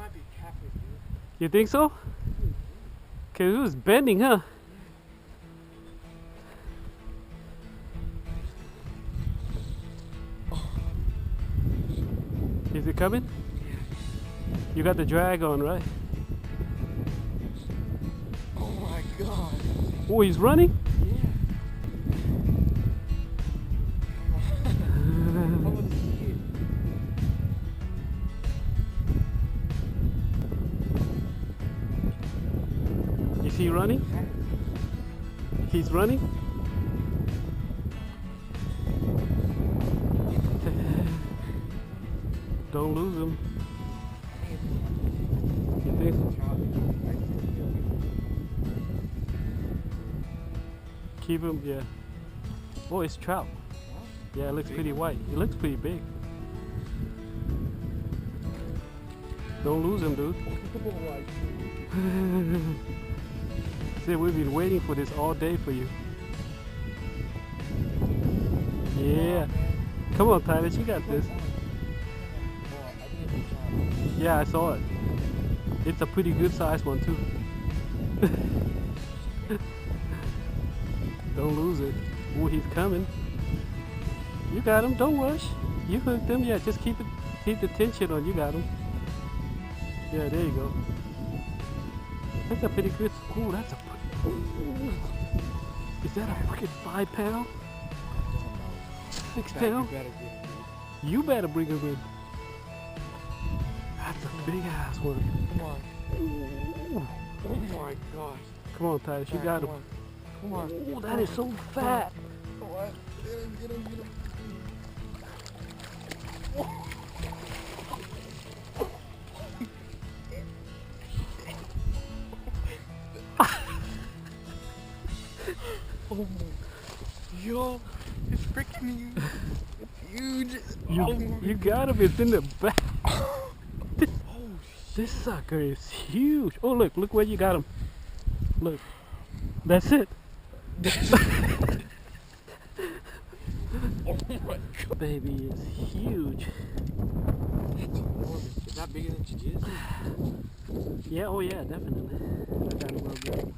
might be a catfish, dude. You think so? Cause it was bending, huh? Is it coming? Yeah. You got the drag on, right? Oh my god. Oh, he's running? Yeah. I want to see it. Is he running? He's running? Don't lose him. You think? Keep him, yeah. Oh, it's trout. Yeah, it looks pretty white. It looks pretty big. Don't lose him, dude. See, we've been waiting for this all day for you. Yeah. Come on, Titus, you got this. Yeah, I saw it. It's a pretty good sized one, too. Don't lose it. Oh, he's coming. You got him. Don't rush. You hooked him. Yeah, just keep the tension on. You got him. Yeah, there you go. That's a pretty good. Oh, that's a. Is that a freaking 5 pound? 6 pound? You better bring him in. That's a big ass one. Come on. Ooh. Oh my gosh. Come on, Titus. You got him. Come on. Oh, that is so fat. Come on. Get him. Oh, yo, it's freaking huge. It's huge. You got him. It's in the back. This sucker is huge. Oh, look where you got him. Look. That's it. Oh my god. Baby is huge. Is that bigger than jiu-jitsu? Yeah, oh yeah, definitely. I got a little bit.